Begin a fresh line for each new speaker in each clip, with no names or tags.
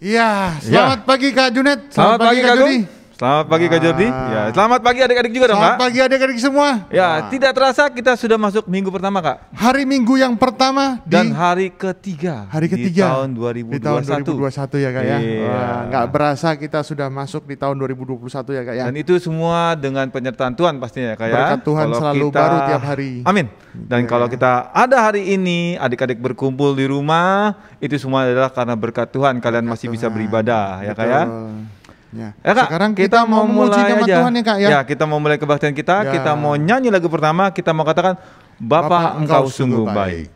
Iya, selamat pagi Kak Junet.
Selamat pagi Kak Jordi. Selamat pagi Kak Jordi. Ya, selamat pagi adik-adik juga dong, Kak.
Selamat pagi adik-adik semua.
Ya, tidak terasa kita sudah masuk minggu pertama, Kak.
Hari Minggu yang pertama
dan hari ketiga.
Hari ketiga
di tahun 2021.
Di tahun 2021 ya Kak ya.
Iya.
Wah, nggak berasa kita sudah masuk di tahun 2021 ya Kak ya.
Dan itu semua dengan penyertaan Tuhan pastinya ya Kak ya.
Berkat Tuhan
kalau
selalu
kita,
baru tiap hari.
Amin. Dan
Ya,
kalau kita ada hari ini, adik-adik berkumpul di rumah, itu semua adalah karena berkat Tuhan. Kalian masih bisa beribadah ya Kak ya.
Ya.
Kak,
Sekarang kita mau memuji nama
aja.
Tuhan ya Kak ya.
Ya, kita mau mulai kebaktian kita.
Ya.
Kita mau nyanyi lagu pertama. Kita mau katakan, Bapa Engkau sungguh baik.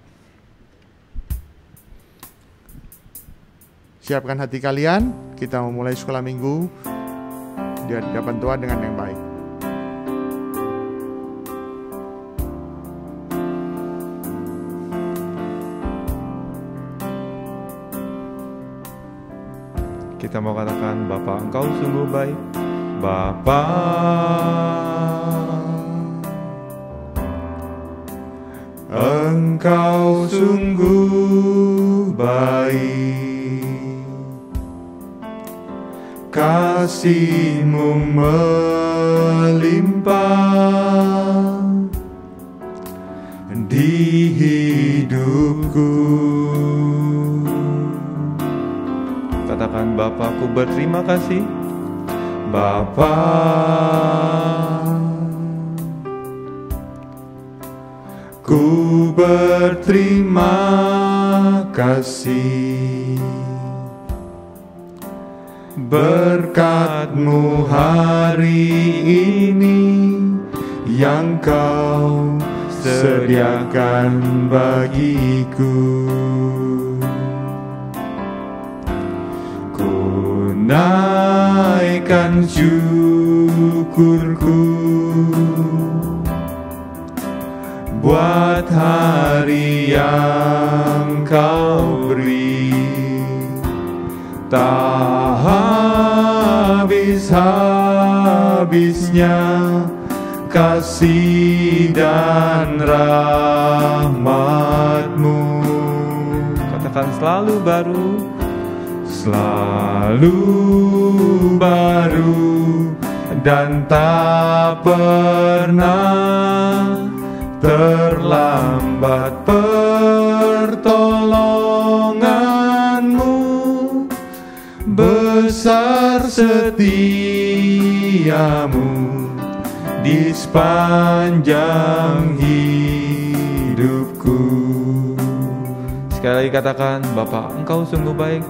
Siapkan hati kalian. Kita mau mulai sekolah minggu di hadapan Tuhan dengan yang baik.
Kita mau katakan, Bapa Engkau sungguh baik. Bapa,
Engkau sungguh baik, kasih-Mu melimpah di hidupku.
katakan, Bapakku berterima kasih. Bapa,
ku berterima kasih, berkat-Mu hari ini yang Kau sediakan bagiku. Ku naikkan syukurku buat hari yang Kau beri, tak habis-habisnya kasih dan rahmat-Mu.
katakan selalu baru.
Selalu baru dan tak pernah terlambat pertolongan-Mu, besar setia-Mu di sepanjang hidupku.
Sekali lagi katakan, Bapa Engkau sungguh baik.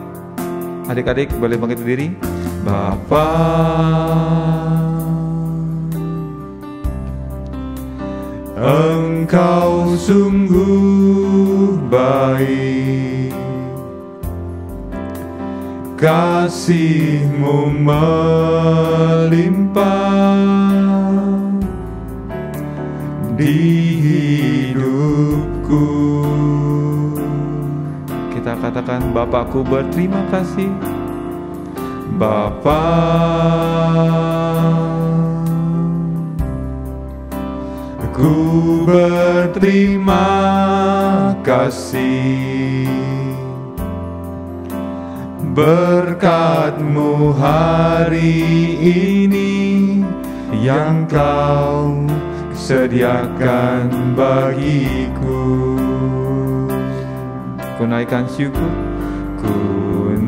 Adik-adik boleh bangkit berdiri.
Bapa, Engkau sungguh baik, kasih-Mu melimpah di hidupku.
Kita katakan, Bapakku berterima kasih.
Bapa, ku berterima kasih, berkat-Mu hari ini yang Kau sediakan bagiku.
Ku naikkan syukur.
Ku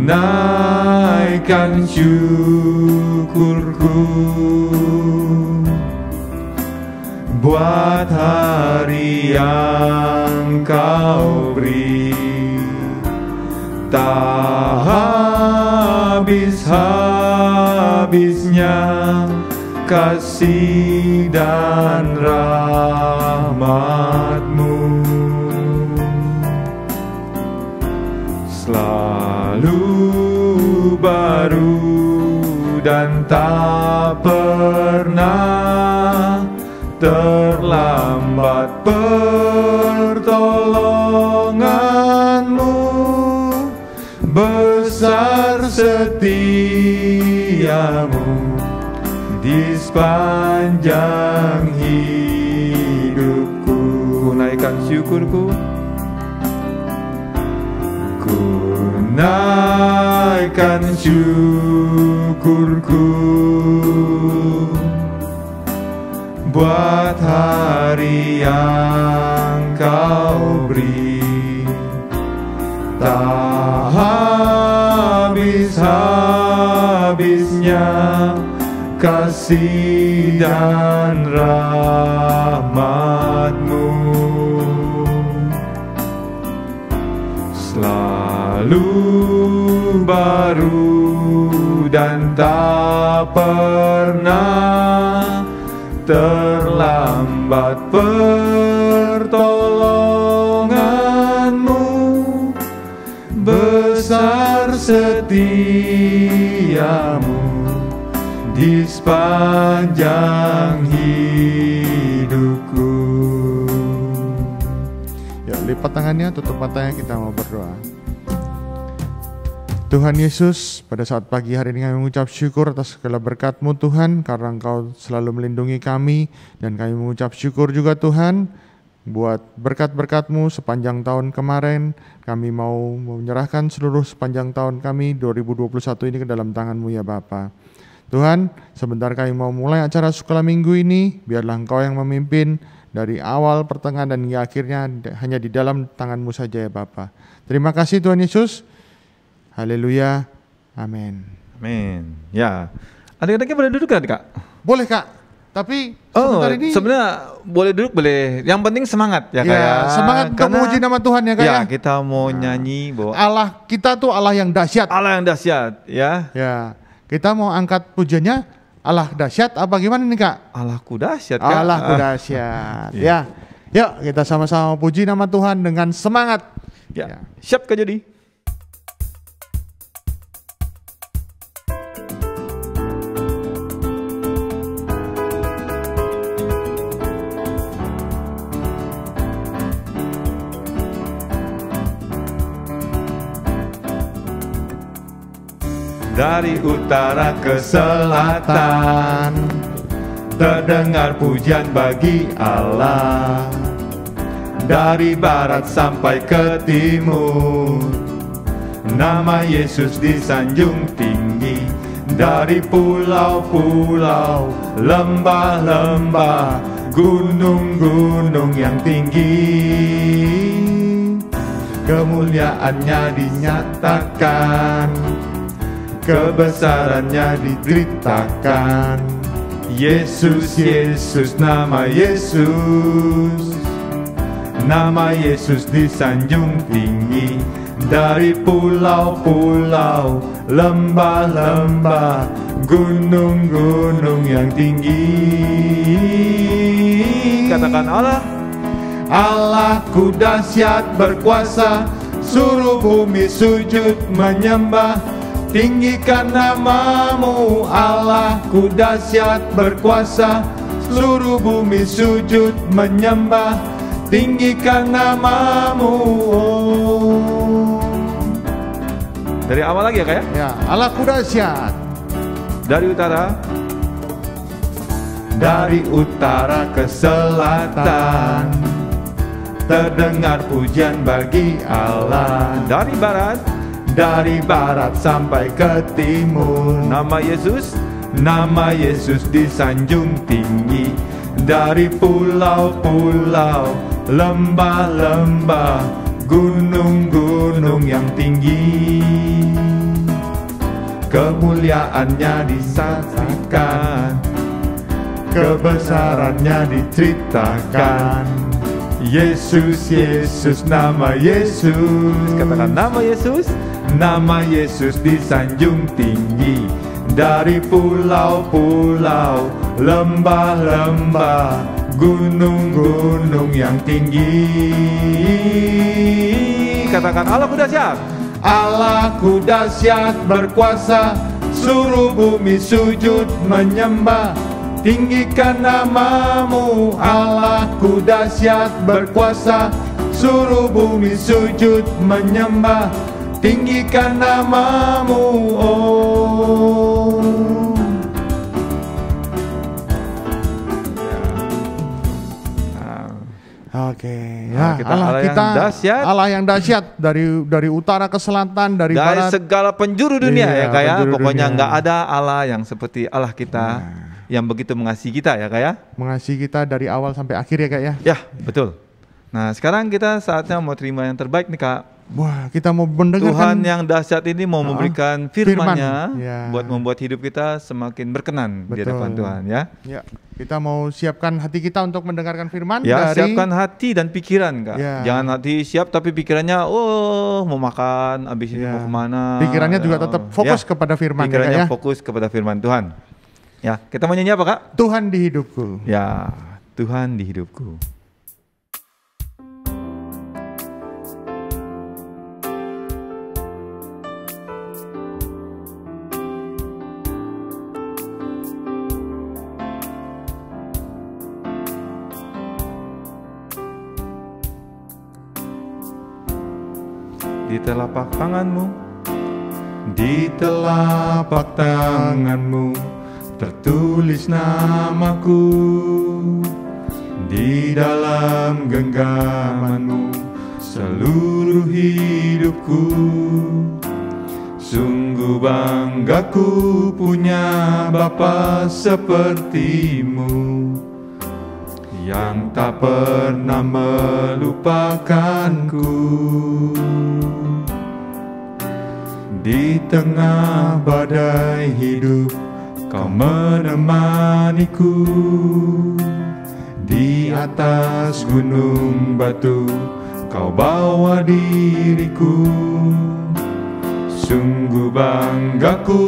naikkan syukurku buat hari yang Kau beri, tak habis-habisnya kasih dan rahmat-Mu. Selalu baru dan tak pernah terlambat pertolongan-Mu, besar setia-Mu di sepanjang hidupku.
Ku naikkan syukurku.
Ku naikkan
sampaikan syukurku buat hari yang Kau beri. Tak habis-habisnya kasih dan rahmat-Mu, selalu baru dan tak pernah terlambat pertolongan-Mu, besar setiamu di sepanjang hidupku.
Ya, lipat tangannya, tutup matanya, kita mau berdoa. Tuhan Yesus, pada saat pagi hari ini kami mengucap syukur atas segala berkat-Mu Tuhan, karena Engkau selalu melindungi kami, dan kami mengucap syukur juga Tuhan buat berkat-berkat-Mu sepanjang tahun kemarin. Kami mau menyerahkan seluruh sepanjang tahun kami 2021 ini ke dalam tangan-Mu ya Bapa. Tuhan, sebentar kami mau mulai acara sekolah minggu ini, biarlah Engkau yang memimpin dari awal, pertengahan, dan hingga akhirnya hanya di dalam tangan-Mu saja ya Bapa. Terima kasih Tuhan Yesus. Haleluya. Amin.
Amin. Ya. Adik-adiknya boleh duduk kan, Kak?
Boleh Kak. Tapi sebentar ini
sebenarnya boleh duduk, boleh. Yang penting semangat ya Kak ya.
Semangat untuk memuji nama Tuhan ya Kak ya.
Kita mau nyanyi bahwa
Allah kita tuh Allah yang dahsyat.
Allah yang dahsyat ya.
Ya. Kita mau angkat pujiannya Allah dahsyat apa gimana nih Kak?
Allahku dahsyat Kak.
Allahku dahsyat. Ya. Yuk kita sama-sama puji nama Tuhan dengan semangat.
Ya. Siap Kak Jody. Dari utara ke selatan terdengar pujian bagi Allah. Dari barat sampai ke timur nama Yesus disanjung tinggi. Dari pulau-pulau, lembah-lembah, gunung-gunung yang tinggi, kemuliaannya dinyatakan, kebesarannya diceritakan. Yesus, Yesus, nama Yesus, nama Yesus disanjung tinggi. Dari pulau-pulau, lembah-lembah, gunung-gunung yang tinggi. Katakan Allah. Allahku dahsyat berkuasa, suruh bumi sujud menyembah. Tinggikan namamu, Allahku dahsyat berkuasa, seluruh bumi sujud menyembah. Tinggikan namamu. Dari awal lagi ya Kak ya?
Ya, Allahku dahsyat.
Dari utara. Dari utara ke selatan terdengar pujian bagi Allah. Dari barat. Dari barat sampai ke timur nama Yesus, nama Yesus disanjung tinggi. Dari pulau-pulau, lembah-lembah, gunung-gunung yang tinggi, kemuliaannya disaksikan, kebesarannya diceritakan. Yesus, Yesus, nama Yesus. Katakan nama Yesus. Nama Yesus disanjung tinggi. Dari pulau-pulau, lembah-lembah, gunung-gunung yang tinggi. Katakan Allahku dahsyat. Allahku dahsyat berkuasa, suruh bumi sujud menyembah. Tinggikan namamu, Allahku dahsyat berkuasa, suruh bumi sujud menyembah. Tinggikan namamu, oh.
Oke, ya. Ya,
kita Allah yang dahsyat.
Allah yang dahsyat dari utara ke selatan, dari barat,
segala penjuru dunia
Iya,
ya Kak ya.
penjuru
Pokoknya
dunia.
nggak ada Allah yang seperti Allah kita yang begitu mengasihi kita ya Kak ya.
mengasihi kita dari awal sampai akhir ya Kak ya.
Ya, betul. Nah, sekarang kita saatnya mau terima yang terbaik nih Kak.
Wah, kita mau mendengarkan
Tuhan yang dahsyat ini mau memberikan firman-Nya
ya.
buat membuat hidup kita semakin berkenan di
Betul.
hadapan Tuhan ya.
Ya, kita mau siapkan hati kita untuk mendengarkan firman
Ya,
dari
siapkan hati dan pikiran Kak.
Ya.
Jangan hati siap tapi pikirannya mau makan, habis ini
Ya.
mau kemana.
Pikirannya juga tetap fokus kepada firman ya Kak
Pikirannya
ya.
fokus kepada firman Tuhan. Ya, kita mau nyanyi apa Kak?
Tuhan di hidupku.
Ya, Tuhan di hidupku. Di telapak tanganmu,
Di telapak tanganmu tertulis namaku, di dalam genggamanmu seluruh hidupku. Sungguh banggaku punya Bapa sepertimu, yang tak pernah melupakanku. Di tengah badai hidup Kau menemaniku, di atas gunung batu Kau bawa diriku. Sungguh banggaku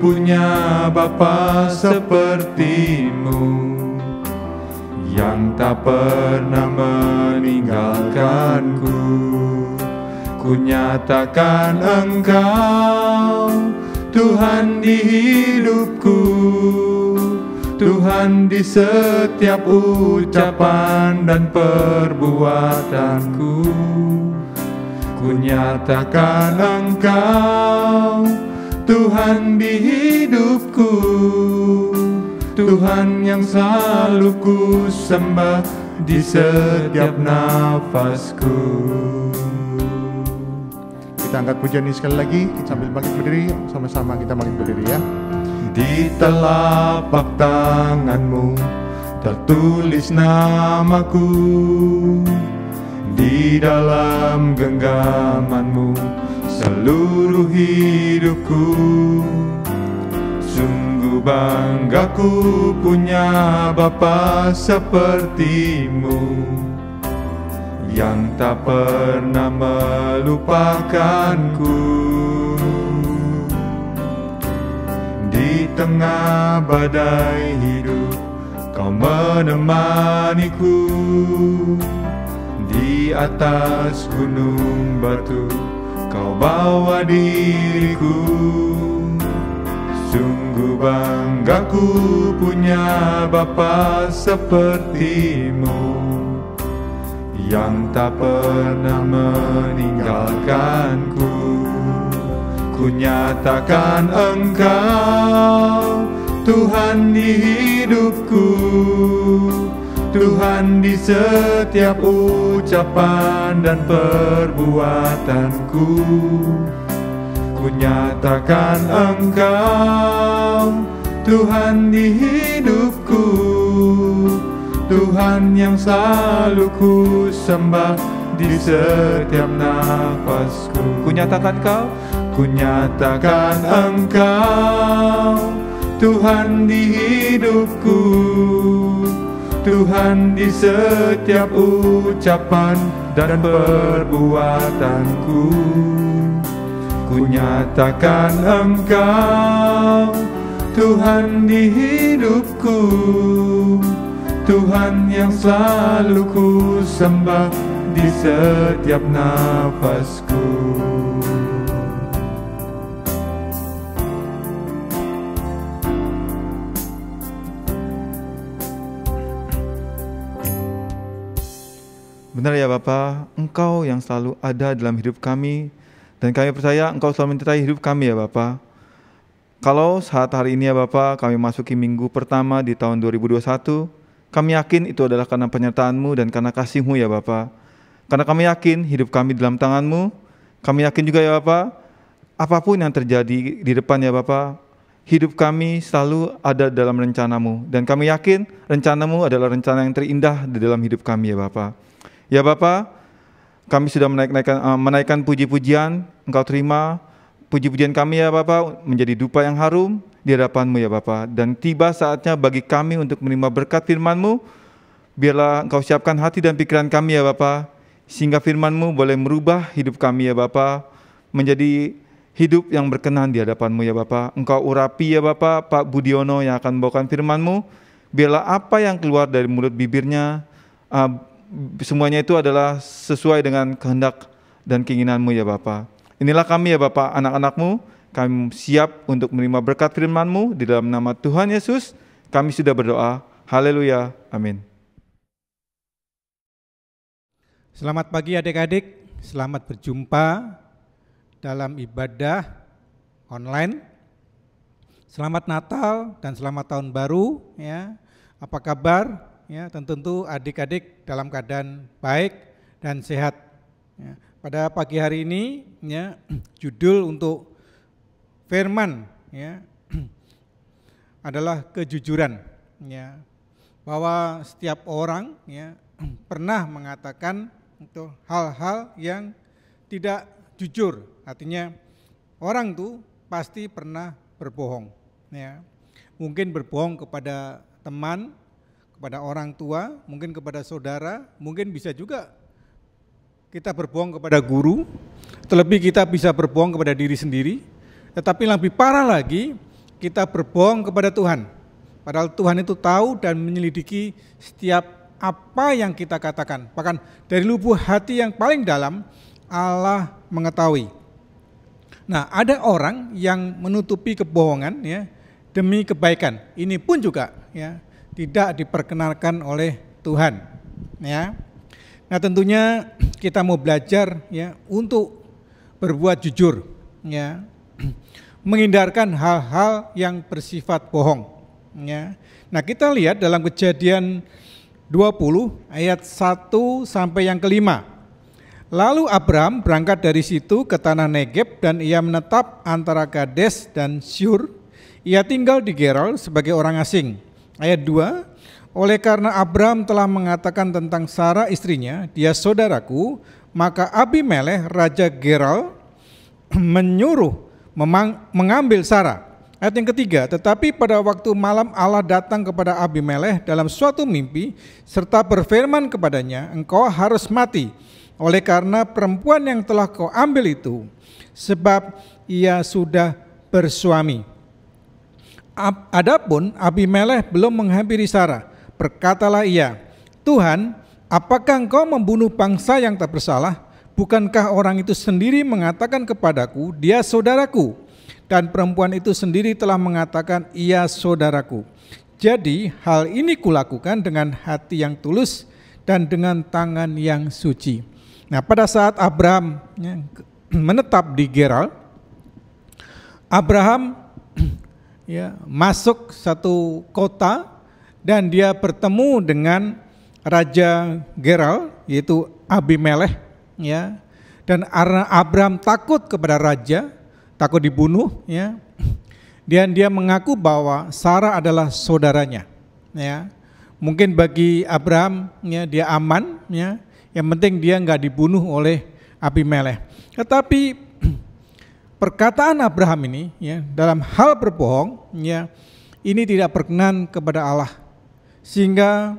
punya Bapa sepertimu, yang tak pernah meninggalkanku. Ku nyatakan Engkau Tuhan di hidupku, Tuhan di setiap ucapan dan perbuatanku. Ku nyatakan Engkau Tuhan di hidupku, Tuhan yang selalu ku sembah di setiap nafasku. Kita angkat pujian ini sekali lagi sambil bangkit berdiri, sama-sama kita bangkit berdiri ya. Di telapak tanganmu tertulis namaku, di dalam genggamanmu seluruh hidupku. Sungguh banggaku punya Bapa sepertimu, yang tak pernah melupakanku. Di tengah badai hidup Kau menemaniku, di atas gunung batu Kau bawa diriku. Sungguh banggaku punya Bapa sepertimu, yang tak pernah meninggalkanku. Ku nyatakan Engkau Tuhan di hidupku, Tuhan di setiap ucapan dan perbuatanku. Ku nyatakan Engkau Tuhan di hidupku, Tuhan yang selalu ku sembah di setiap nafasku.
Ku nyatakan Kau,
ku nyatakan Engkau Tuhan di hidupku, Tuhan di setiap ucapan dan perbuatanku. Ku nyatakan Engkau Tuhan di hidupku, Tuhan yang selalu ku sembah di setiap nafasku.
benar ya Bapa, Engkau yang selalu ada dalam hidup kami, dan kami percaya Engkau selalu menyertai hidup kami ya Bapa. Kalau saat hari ini ya Bapa, kami masuki minggu pertama di tahun 2021, kami yakin itu adalah karena penyertaan-Mu dan karena kasih-Mu ya Bapa. Karena kami yakin hidup kami dalam tangan-Mu. Kami yakin juga ya Bapa, apapun yang terjadi di depan ya Bapa, hidup kami selalu ada dalam rencana-Mu. Dan kami yakin rencana-Mu adalah rencana yang terindah di dalam hidup kami ya Bapa. Ya Bapa, kami sudah menaikkan puji-pujian, Engkau terima puji-pujian kami ya Bapa menjadi dupa yang harum di hadapan-Mu ya Bapa. Dan tiba saatnya bagi kami untuk menerima berkat firman-Mu. Biarlah Engkau siapkan hati dan pikiran kami ya Bapa, sehingga firman-Mu boleh merubah hidup kami ya Bapa menjadi hidup yang berkenan di hadapan-Mu ya Bapa. Engkau urapi ya Bapa Pak Budiono yang akan membawakan firman-Mu. Biarlah apa yang keluar dari mulut bibirnya, semuanya itu adalah sesuai dengan kehendak dan keinginan-Mu ya Bapa. Inilah kami ya Bapa, anak-anak-Mu. Kami siap untuk menerima berkat firman-Mu. Di dalam nama Tuhan Yesus kami sudah berdoa. Haleluya. Amin.
Selamat pagi adik-adik, selamat berjumpa dalam ibadah online. Selamat Natal dan selamat Tahun Baru ya. Apa kabar? Ya, tentu adik-adik dalam keadaan baik dan sehat. Ya, pada pagi hari ini ya, judul untuk firman ya adalah kejujuran ya. Bahwa setiap orang ya pernah mengatakan itu hal-hal yang tidak jujur, artinya orang tuh pasti pernah berbohong ya. Mungkin berbohong kepada teman, kepada orang tua, mungkin kepada saudara, mungkin bisa juga kita berbohong kepada guru, terlebih kita bisa berbohong kepada diri sendiri, tetapi lebih parah lagi kita berbohong kepada Tuhan. Padahal Tuhan itu tahu dan menyelidiki setiap apa yang kita katakan, bahkan dari lubuk hati yang paling dalam Allah mengetahui. Nah, ada orang yang menutupi kebohongan ya demi kebaikan. Ini pun juga ya tidak diperkenalkan oleh Tuhan ya. Nah, tentunya kita mau belajar ya untuk berbuat jujur ya. Menghindarkan hal-hal yang bersifat bohong ya. Nah, kita lihat dalam Kejadian 20 ayat 1 sampai yang kelima. Lalu Abram berangkat dari situ ke tanah Negeb dan ia menetap antara Kades dan Syur. Ia tinggal di Gerar sebagai orang asing. Ayat 2, oleh karena Abram telah mengatakan tentang Sarah istrinya, dia saudaraku, maka Abimelekh raja Gerar menyuruh mengambil Sarah. Ayat yang ketiga, tetapi pada waktu malam Allah datang kepada Abimelekh dalam suatu mimpi serta berfirman kepadanya, engkau harus mati oleh karena perempuan yang telah kau ambil itu, sebab ia sudah bersuami. Adapun Abimelekh belum menghampiri Sarah, berkatalah ia, Tuhan, apakah engkau membunuh bangsa yang tak bersalah? Bukankah orang itu sendiri mengatakan kepadaku, dia saudaraku? Dan perempuan itu sendiri telah mengatakan, ia saudaraku. Jadi hal ini kulakukan dengan hati yang tulus dan dengan tangan yang suci. Nah, pada saat Abraham menetap di Gerar, Abraham ya, masuk satu kota dan dia bertemu dengan raja Gerar, yaitu Abimelekh ya. Dan Abraham takut kepada raja, takut dibunuh ya. Dan dia mengaku bahwa Sarah adalah saudaranya ya. Mungkin bagi Abraham ya, dia aman ya. Yang penting dia enggak dibunuh oleh Abimelekh. Tetapi perkataan Abraham ini ya, dalam hal berbohong ya, ini tidak berkenan kepada Allah. Sehingga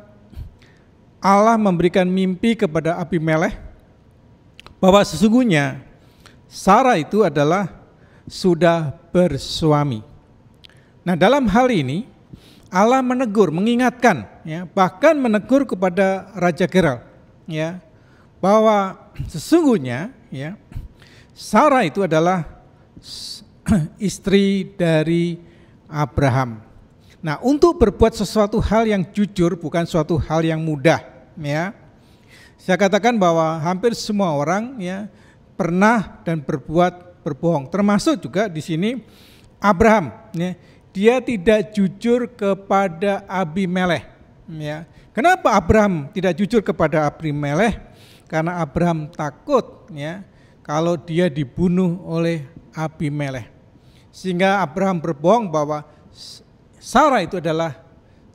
Allah memberikan mimpi kepada Abimelekh bahwa sesungguhnya Sarah itu adalah sudah bersuami. Nah, dalam hal ini Allah menegur, mengingatkan, ya, bahkan menegur kepada Raja Gerar, ya, bahwa sesungguhnya, ya, Sarah itu adalah istri dari Abraham. Nah, untuk berbuat sesuatu hal yang jujur bukan suatu hal yang mudah, ya. Saya katakan bahwa hampir semua orang, ya, pernah dan berbuat berbohong, termasuk juga di sini Abraham, ya. Dia tidak jujur kepada Abimelekh, ya. Kenapa Abraham tidak jujur kepada Abimelekh? karena Abraham takut ya kalau dia dibunuh oleh Abimelekh. Sehingga Abraham berbohong bahwa Sarah itu adalah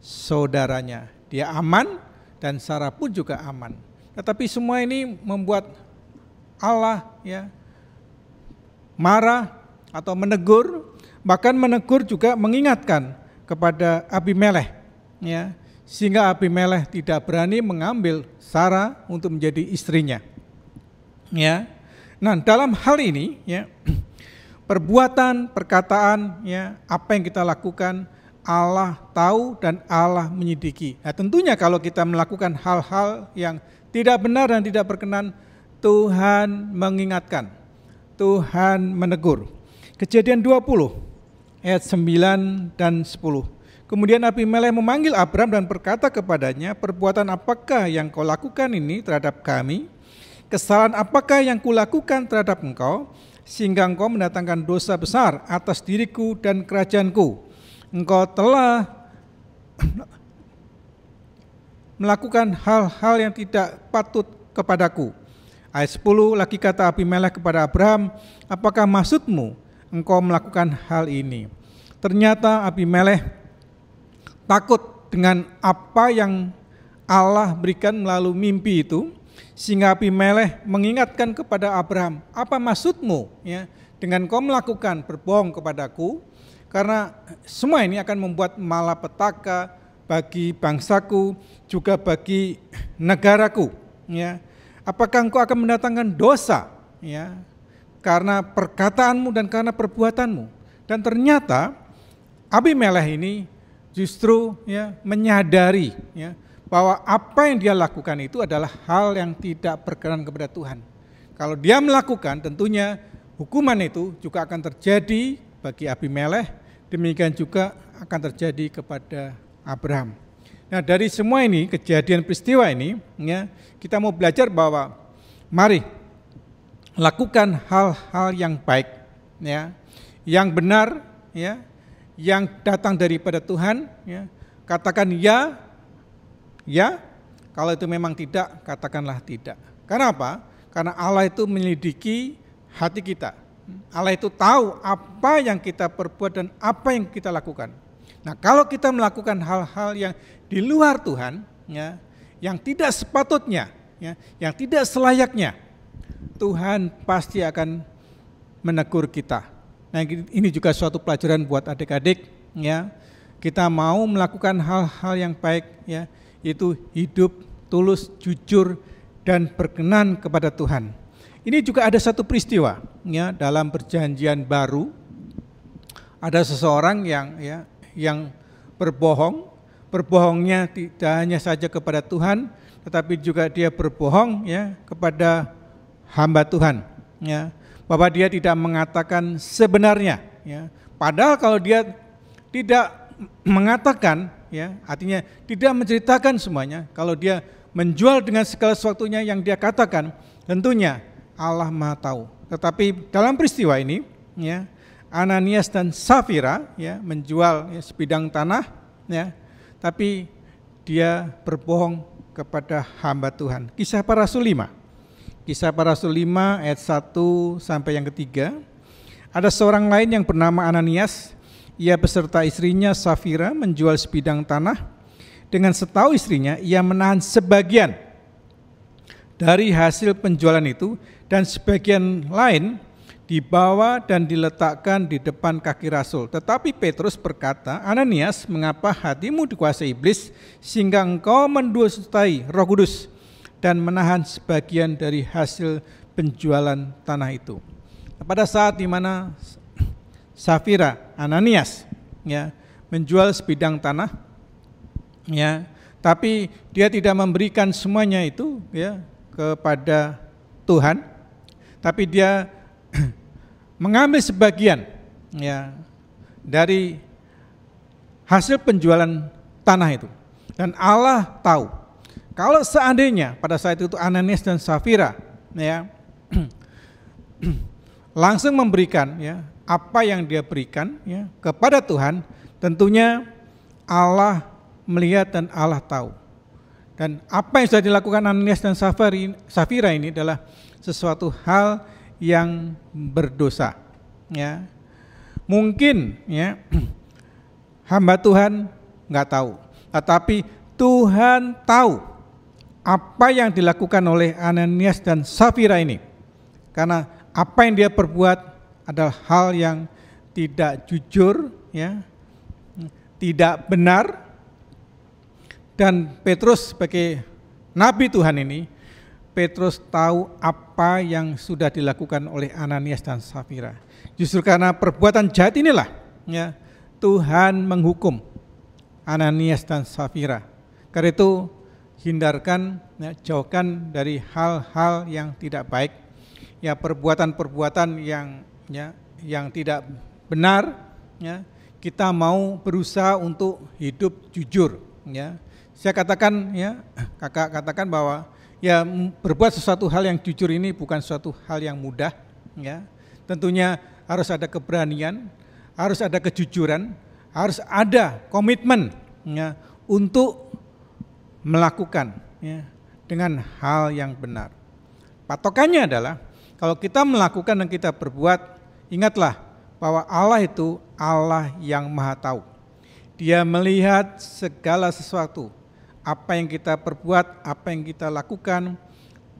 saudaranya. Dia aman dan Sarah pun juga aman. Tetapi semua ini membuat Allah ya marah atau menegur, bahkan menegur juga mengingatkan kepada Abimelekh ya, sehingga Abimelekh tidak berani mengambil Sarah untuk menjadi istrinya. Ya. Nah, dalam hal ini ya perbuatan, perkataan ya, apa yang kita lakukan Allah tahu dan Allah menyidiki. Nah, tentunya kalau kita melakukan hal-hal yang tidak benar dan tidak berkenan, Tuhan mengingatkan, Tuhan menegur. Kejadian 20 ayat 9 dan 10. Kemudian Abimelekh memanggil Abram dan berkata kepadanya, perbuatan apakah yang kau lakukan ini terhadap kami? Kesalahan apakah yang kulakukan terhadap engkau, sehingga engkau mendatangkan dosa besar atas diriku dan kerajaanku? Engkau telah melakukan hal-hal yang tidak patut kepadaku. Ayat 10 lagi kata Abimelekh kepada Abraham, apakah maksudmu engkau melakukan hal ini? Ternyata Abimelekh takut dengan apa yang Allah berikan melalui mimpi itu, sehingga Abimelekh mengingatkan kepada Abraham, apa maksudmu ya dengan kau melakukan berbohong kepadaku, karena semua ini akan membuat malapetaka bagi bangsaku, juga bagi negaraku ya. Apakah engkau akan mendatangkan dosa ya karena perkataanmu dan karena perbuatanmu? Dan ternyata Abimelekh ini justru ya menyadari ya bahwa apa yang dia lakukan itu adalah hal yang tidak berkenan kepada Tuhan. Kalau dia melakukan, tentunya hukuman itu juga akan terjadi bagi Abimelekh, demikian juga akan terjadi kepada Abraham. Nah, dari semua ini, kejadian peristiwa ini, ya, kita mau belajar bahwa mari lakukan hal-hal yang baik, ya, yang benar, ya, yang datang daripada Tuhan, ya. Katakan ya, ya, kalau itu memang tidak, katakanlah tidak. Karena apa? Karena Allah itu menyelidiki hati kita. Allah itu tahu apa yang kita perbuat dan apa yang kita lakukan. Nah, kalau kita melakukan hal-hal yang di luar Tuhan, ya, yang tidak sepatutnya, ya, yang tidak selayaknya, Tuhan pasti akan menegur kita. Nah, ini juga suatu pelajaran buat adik-adik, ya. Kita mau melakukan hal-hal yang baik, ya, yaitu hidup tulus, jujur, dan berkenan kepada Tuhan. Ini juga ada satu peristiwa, ya, dalam Perjanjian Baru. Ada seseorang yang berbohong. Berbohongnya tidak hanya saja kepada Tuhan, tetapi juga dia berbohong, ya, kepada hamba Tuhan, ya, bahwa dia tidak mengatakan sebenarnya, ya. Padahal kalau dia tidak mengatakan, ya, artinya tidak menceritakan semuanya, kalau dia menjual dengan segala sesuatunya yang dia katakan, tentunya Allah Maha tahu. Tetapi dalam peristiwa ini, ya, Ananias dan Safira, ya, menjual, ya, sebidang tanah, ya, tapi dia berbohong kepada hamba Tuhan. Kisah Para Rasul 5. Kisah Para Rasul 5 ayat 1 sampai yang ketiga. Ada seorang lain yang bernama Ananias, ia beserta istrinya Safira menjual sebidang tanah. Dengan setahu istrinya, ia menahan sebagian dari hasil penjualan itu dan sebagian lain dibawa dan diletakkan di depan kaki Rasul. Tetapi Petrus berkata, Ananias, mengapa hatimu dikuasai iblis sehingga engkau mendustai Roh Kudus dan menahan sebagian dari hasil penjualan tanah itu? Pada saat di mana Safira, Ananias, ya, menjual sebidang tanah, ya, tapi dia tidak memberikan semuanya itu, ya, kepada Tuhan, tapi dia mengambil sebagian, ya, dari hasil penjualan tanah itu. Dan Allah tahu kalau seandainya pada saat itu Ananias dan Safira, ya, langsung memberikan, ya, apa yang dia berikan, ya, kepada Tuhan, tentunya Allah melihat dan Allah tahu. Dan apa yang sudah dilakukan Ananias dan Safira ini adalah sesuatu hal yang berdosa. Ya, mungkin ya hamba Tuhan nggak tahu, tetapi Tuhan tahu apa yang dilakukan oleh Ananias dan Safira ini, karena apa yang dia perbuat adalah hal yang tidak jujur, ya, tidak benar. Dan Petrus sebagai nabi Tuhan ini, Petrus tahu apa yang sudah dilakukan oleh Ananias dan Safira. Justru karena perbuatan jahat inilah, ya, Tuhan menghukum Ananias dan Safira. Karena itu hindarkan, ya, jauhkan dari hal-hal yang tidak baik, ya, perbuatan-perbuatan yang tidak benar, ya. Kita mau berusaha untuk hidup jujur, ya. Saya katakan, ya, kakak katakan bahwa ya berbuat sesuatu hal yang jujur ini bukan suatu hal yang mudah, ya. Tentunya harus ada keberanian, harus ada kejujuran, harus ada komitmen, ya, untuk melakukan, ya, dengan hal yang benar. Patokannya adalah kalau kita melakukan dan kita berbuat, ingatlah bahwa Allah itu Allah yang Maha Tahu. Dia melihat segala sesuatu. Apa yang kita perbuat, apa yang kita lakukan,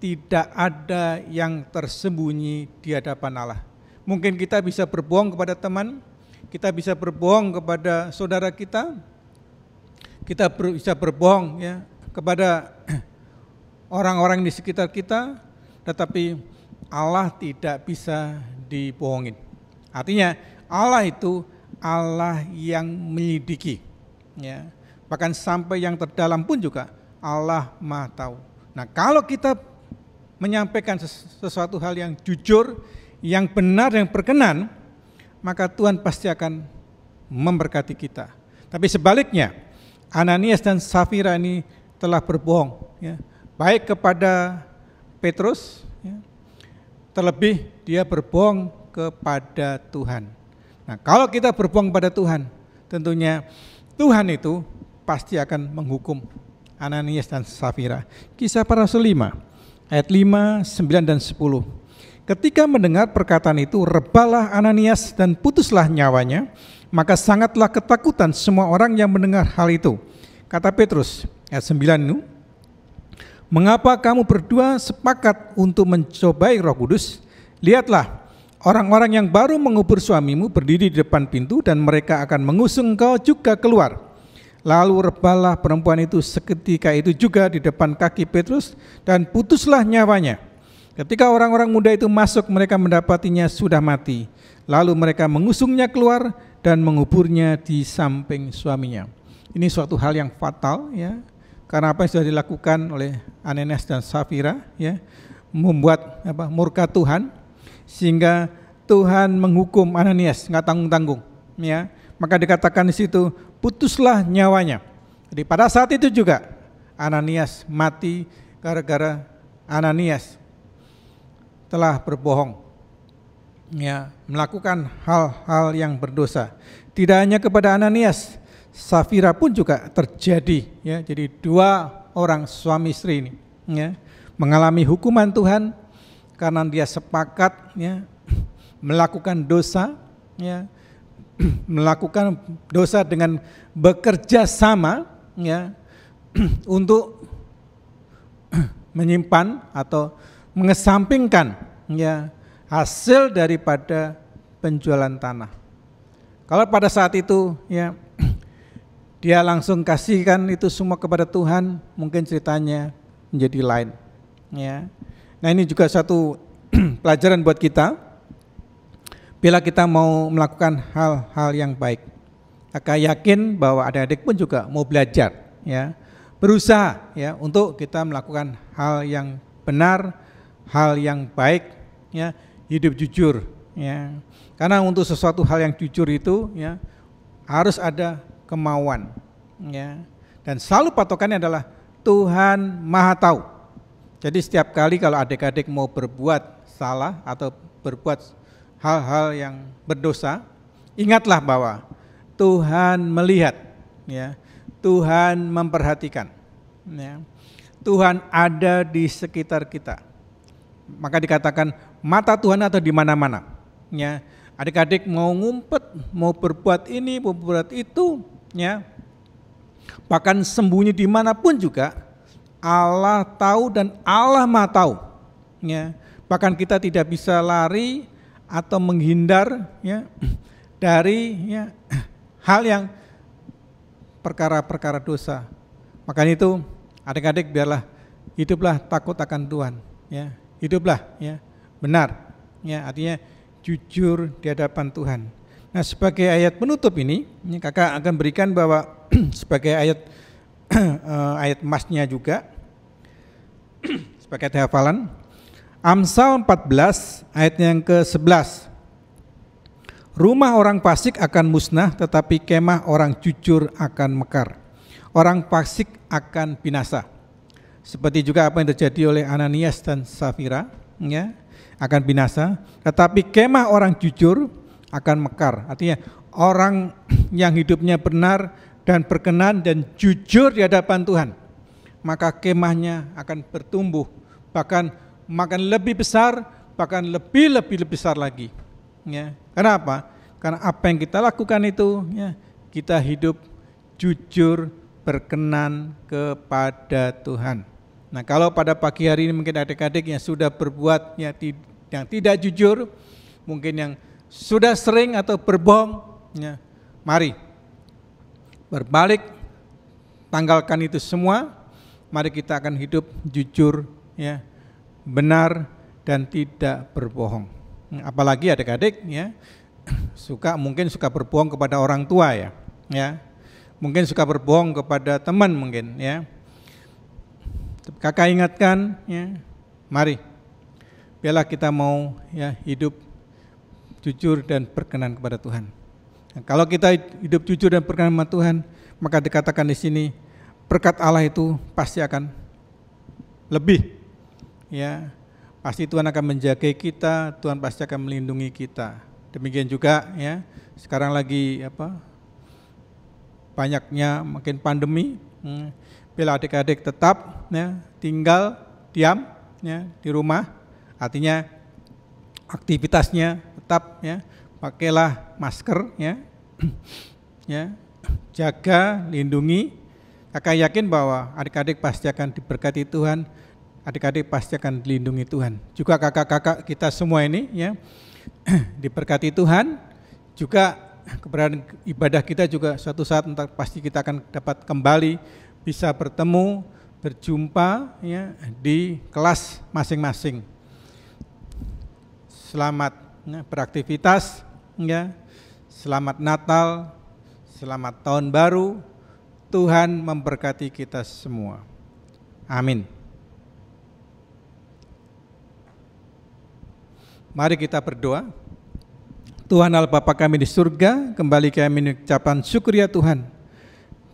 tidak ada yang tersembunyi di hadapan Allah. Mungkin kita bisa berbohong kepada teman, kita bisa berbohong kepada saudara kita bisa berbohong, ya, kepada orang-orang di sekitar kita, tetapi Allah tidak bisa dibohongin. Artinya Allah itu Allah yang menyelidiki, ya. Bahkan sampai yang terdalam pun juga Allah Maha Tahu. Nah, kalau kita menyampaikan sesuatu hal yang jujur, yang benar, yang berkenan, maka Tuhan pasti akan memberkati kita. Tapi sebaliknya, Ananias dan Safira ini telah berbohong, ya, baik kepada Petrus, ya, terlebih dia berbohong kepada Tuhan. Nah, kalau kita berbohong pada Tuhan, tentunya Tuhan itu pasti akan menghukum Ananias dan Safira. Kisah Para Rasul 5, ayat 5, 9, dan 10. Ketika mendengar perkataan itu, rebalah Ananias dan putuslah nyawanya, maka sangatlah ketakutan semua orang yang mendengar hal itu. Kata Petrus, ayat 9 itu, mengapa kamu berdua sepakat untuk mencobai Roh Kudus? Lihatlah, orang-orang yang baru mengubur suamimu berdiri di depan pintu dan mereka akan mengusung engkau juga keluar. Lalu rebalah perempuan itu seketika itu juga di depan kaki Petrus dan putuslah nyawanya. Ketika orang-orang muda itu masuk, mereka mendapatinya sudah mati. Lalu mereka mengusungnya keluar dan menguburnya di samping suaminya. Ini suatu hal yang fatal, ya, karena apa yang sudah dilakukan oleh Ananias dan Safira, ya, membuat murka Tuhan, sehingga Tuhan menghukum Ananias, nggak tanggung-tanggung, ya. Maka dikatakan di situ, putuslah nyawanya. Jadi pada saat itu juga Ananias mati gara-gara Ananias telah berbohong, ya, melakukan hal-hal yang berdosa. Tidak hanya kepada Ananias, Safira pun juga terjadi, ya. Jadi dua orang suami istri ini, ya, mengalami hukuman Tuhan karena dia sepakat, ya, melakukan dosa, ya, melakukan dosa dengan bekerja sama, ya, untuk menyimpan atau mengesampingkan, ya, hasil daripada penjualan tanah. Kalau pada saat itu, ya, dia langsung kasihkan itu semua kepada Tuhan, mungkin ceritanya menjadi lain, ya. Nah, ini juga satu pelajaran buat kita. Bila kita mau melakukan hal-hal yang baik, maka yakin bahwa adik-adik pun juga mau belajar, ya, berusaha, ya, untuk kita melakukan hal yang benar, hal yang baik, ya, hidup jujur, ya. Karena untuk sesuatu hal yang jujur itu, ya, harus ada kemauan, ya. Dan selalu patokannya adalah Tuhan Maha Tahu. Jadi setiap kali kalau adik-adik mau berbuat salah atau berbuat hal-hal yang berdosa, ingatlah bahwa Tuhan melihat, ya, Tuhan memperhatikan, ya. Tuhan ada di sekitar kita. Maka dikatakan mata Tuhan ada di mana-mana. Ya, adik-adik mau ngumpet, mau berbuat ini, mau berbuat itu, ya, bahkan sembunyi dimanapun juga, Allah tahu dan Allah Maha tahu. Ya, bahkan kita tidak bisa lari atau menghindar, ya, dari, ya, hal yang perkara-perkara dosa. Makanya itu adik-adik biarlah hiduplah takut akan Tuhan, ya, hiduplah, ya, benar, ya, artinya jujur di hadapan Tuhan. Nah, sebagai ayat penutup ini kakak akan berikan bahwa sebagai ayat ayat emasnya juga sebagai hafalan Amsal 14 ayat yang ke-11. Rumah orang fasik akan musnah, tetapi kemah orang jujur akan mekar. Orang fasik akan binasa. Seperti juga apa yang terjadi oleh Ananias dan Safira, ya, akan binasa, tetapi kemah orang jujur akan mekar. Artinya orang yang hidupnya benar dan berkenan dan jujur di hadapan Tuhan, maka kemahnya akan bertumbuh, bahkan makan lebih besar, bahkan lebih besar lagi. Ya. Kenapa? Karena apa yang kita lakukan itu, ya, kita hidup jujur berkenan kepada Tuhan. Nah, kalau pada pagi hari ini mungkin adik-adik yang sudah berbuat yang tidak jujur, mungkin yang sudah sering atau berbohong, ya, mari berbalik, tanggalkan itu semua, mari kita akan hidup jujur, ya, benar dan tidak berbohong. Apalagi adik-adik, ya, mungkin suka berbohong kepada orang tua, ya, mungkin suka berbohong kepada teman mungkin, ya. Kakak ingatkan, ya, mari biarlah kita mau, ya, hidup jujur dan berkenan kepada Tuhan. Nah, kalau kita hidup jujur dan berkenan kepada Tuhan, maka dikatakan di sini berkat Allah itu pasti akan lebih, ya, pasti Tuhan akan menjaga kita, Tuhan pasti akan melindungi kita. Demikian juga, ya, sekarang lagi banyaknya mungkin pandemi. Bila adik-adik tetap, ya, tinggal diam, ya, di rumah, artinya aktivitasnya tetap, ya, pakailah masker, ya, ya, jaga, lindungi. Kakak yakin bahwa adik-adik pasti akan diberkati Tuhan, adik-adik pasti akan dilindungi Tuhan. Juga kakak-kakak kita semua ini, ya, diberkati Tuhan. Juga keberadaan ibadah kita juga suatu saat pasti kita akan dapat kembali bisa bertemu, berjumpa, ya, di kelas masing-masing. Selamat, ya, beraktivitas, ya. Selamat Natal, selamat Tahun Baru. Tuhan memberkati kita semua. Amin. Mari kita berdoa. Tuhan Allah Bapa kami di surga, kembali kami mengucapkan syukur ya Tuhan.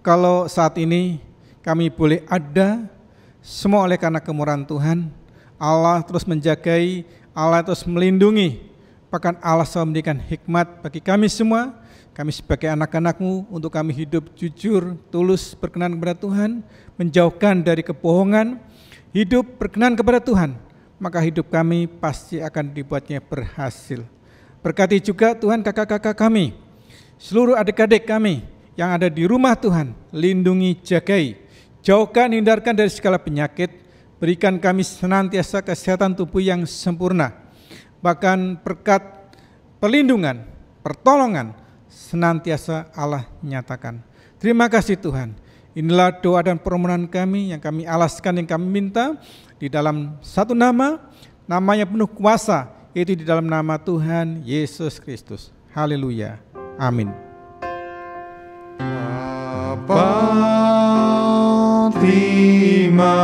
Kalau saat ini kami boleh ada, semua oleh karena kemurahan Tuhan. Allah terus menjagai, Allah terus melindungi, bahkan Allah selalu memberikan hikmat bagi kami semua, kami sebagai anak-anak-Mu, untuk kami hidup jujur, tulus, berkenan kepada Tuhan, menjauhkan dari kebohongan, hidup berkenan kepada Tuhan, maka hidup kami pasti akan dibuatnya berhasil. Berkati juga Tuhan kakak-kakak kami, seluruh adik-adik kami yang ada di rumah Tuhan, lindungi, jagai, jauhkan, hindarkan dari segala penyakit, berikan kami senantiasa kesehatan tubuh yang sempurna, bahkan berkat perlindungan, pertolongan, senantiasa Allah nyatakan. Terima kasih Tuhan, inilah doa dan permohonan kami yang kami alaskan, yang kami minta di dalam satu nama, namanya penuh kuasa, yaitu di dalam nama Tuhan Yesus Kristus. Haleluya, amin.
Terima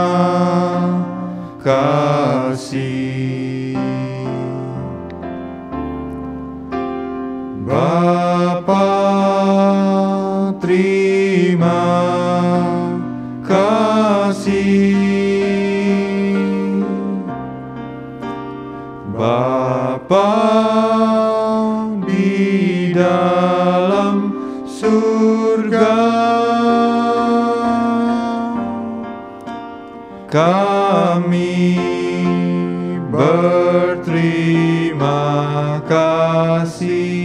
kasih Bapa, terima kasih Bapa di dalam surga. kami berterima kasih.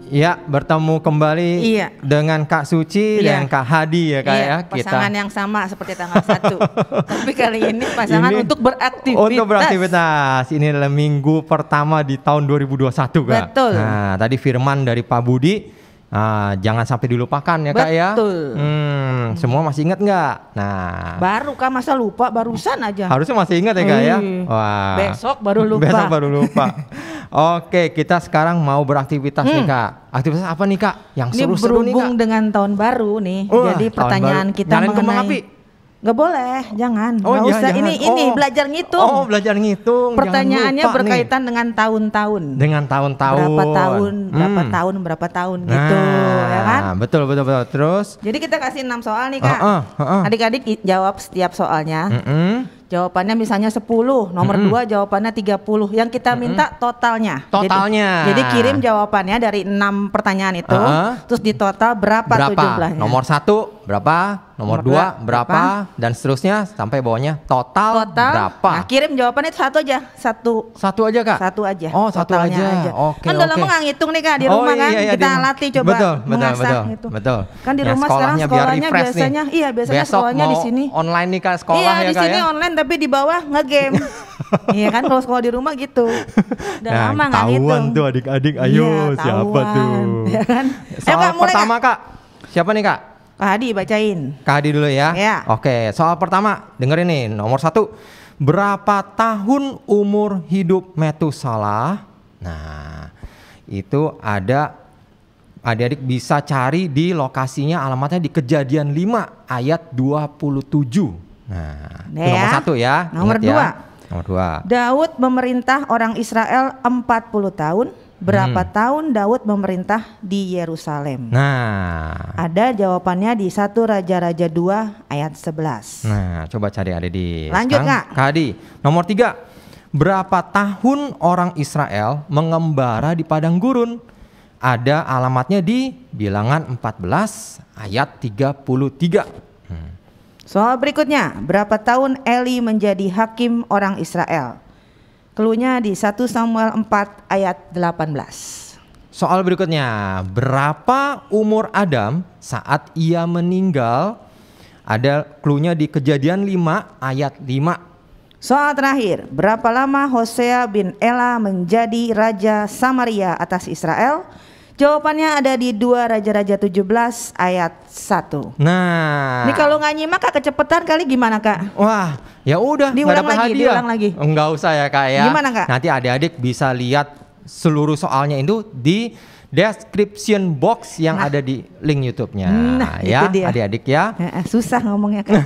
Ya, bertemu kembali dengan Kak Suci dan Kak Hadi ya Kak ya.
Pasangan yang sama seperti tanggal 1. Tapi kali ini pasangan untuk beraktivitas.
Untuk beraktivitas. Ini adalah minggu pertama di tahun 2021 Kak.
Betul.
Nah, tadi firman dari Pak Budi, jangan sampai dilupakan ya Kak ya.
Betul.
Semua masih ingat nggak? Nah,
baru Kak, masa lupa, barusan aja.
Harusnya masih ingat ya Kak ya. Wah.
Besok baru lupa.
Besok baru lupa. Oke, kita sekarang mau beraktivitas nih Kak. Aktivitas apa nih Kak? Yang seru-seru nih Kak.
Ini berhubung dengan tahun baru nih. Jadi pertanyaan kita mengenai nggak boleh, jangan. Nggak usah.
Jangan.
Ini belajar ngitung.
Oh, belajar ngitung.
Pertanyaannya berkaitan dengan tahun-tahun.
Dengan tahun-tahun.
Berapa tahun gitu, ya kan?
Betul. Terus?
Jadi kita kasih 6 soal nih Kak. Adik-adik jawab setiap soalnya. Jawabannya misalnya 10, nomor 2 jawabannya 30. Yang kita minta totalnya. Jadi kirim jawabannya dari 6 pertanyaan itu, terus di total berapa tuh jumlahnya.
Nomor 1 berapa, nomor 2 berapa, dan seterusnya sampai bawahnya total berapa.
Nah, kirim jawabannya itu satu aja. Satu aja Kak? Satu aja.
Oh, satu aja.
Kan udah lama nggak ngitung nih Kak di rumah kan. Kita latih coba mengasah gitu.
Betul.
Kan di rumah sekarang sekolahnya biasanya sekolahnya di sini.
Online nih Kak sekolah ya Kak.
Iya, di sini online tapi di bawah nge-game. Iya kan, kalau sekolah di rumah gitu. Udah lama nggak ngitung.
Tahuan tuh adik-adik. Ayo, siapa tuh?
Ya kan?
Soal pertama Kak. Siapa nih Kak?
Kak Hadi bacain.
Kak Hadi dulu ya.
Ya.
Oke, soal pertama dengerin nih. Nomor 1. Berapa tahun umur hidup Metusalah? Nah, itu ada, adik-adik bisa cari di lokasinya, alamatnya di Kejadian 5 ayat 27. Nah, itu nomor 1 ya.
Nomor 2.
Nomor 2.
Daud memerintah orang Israel 40 tahun. Berapa tahun Daud memerintah di Yerusalem?
Nah,
ada jawabannya di 1 Raja-Raja 2 ayat 11.
Nah, coba cari adik.
Lanjut Kak.
Hadi. Nomor 3. Berapa tahun orang Israel mengembara di padang gurun? Ada alamatnya di Bilangan 14 ayat 33.
Soal berikutnya, berapa tahun Eli menjadi hakim orang Israel? Cluenya di 1 Samuel 4 ayat 18.
Soal berikutnya, berapa umur Adam saat ia meninggal? Ada cluenya di Kejadian 5 ayat 5.
Soal terakhir, berapa lama Hosea bin Ela menjadi raja Samaria atas Israel? Jawabannya ada di 2 Raja-Raja 17 ayat 1.
Nah,
ini kalau nggak nyimak Kak, kecepatan kali gimana Kak?
Wah, ya udah,
diulang lagi.
Enggak usah ya Kak ya.
Gimana Kak?
Nanti adik-adik bisa lihat seluruh soalnya itu di description box yang ada di link YouTube-nya.
Nah,
ya,
itu dia.
Adik-adik ya.
Susah ngomongnya Kak.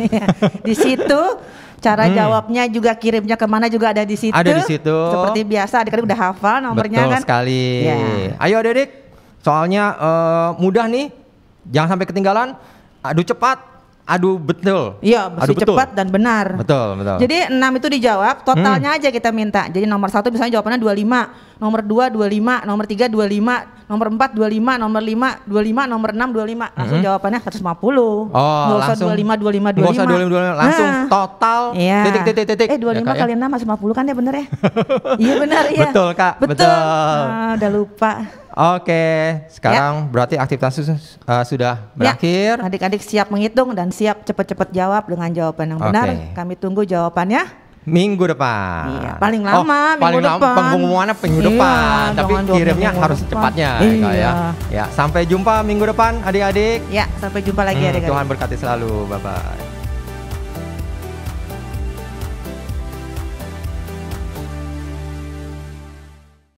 Di situ cara jawabnya juga, kirimnya kemana juga ada di situ.
Ada di situ.
Seperti biasa, adik-adik udah hafal nomornya.
Betul
kan.
Sekali.
Ya.
Ayo adik-adik. Soalnya mudah nih, jangan sampai ketinggalan. Adu cepat, adu betul.
Iya, mesti cepat dan benar.
Betul.
Jadi 6 itu dijawab, totalnya aja kita minta. Jadi nomor 1 misalnya jawabannya 25, nomor 2 25, nomor 3 25, nomor 4 25, nomor 5 25, nomor 6 25. Langsung jawabannya 150.
Oh,
nggak usah 25 25 25.
Nggak usah 25 langsung total.
Iya.
Titik.
25
ya,
kali 6 masih 50 kan ya, bener ya? Iya benar ya.
Betul Kak.
Betul. Udah lupa.
Oke, sekarang berarti aktivitas sudah berakhir.
Adik-adik siap menghitung dan siap cepat-cepat jawab dengan jawaban yang benar. Kami tunggu jawabannya
minggu depan.
Iya, paling lama minggu depan.
Pengumumannya minggu depan, tapi kirimnya harus secepatnya ya. Ya, sampai jumpa minggu depan adik-adik.
Ya, sampai jumpa lagi adik-adik.
Tuhan berkati selalu. Bye-bye.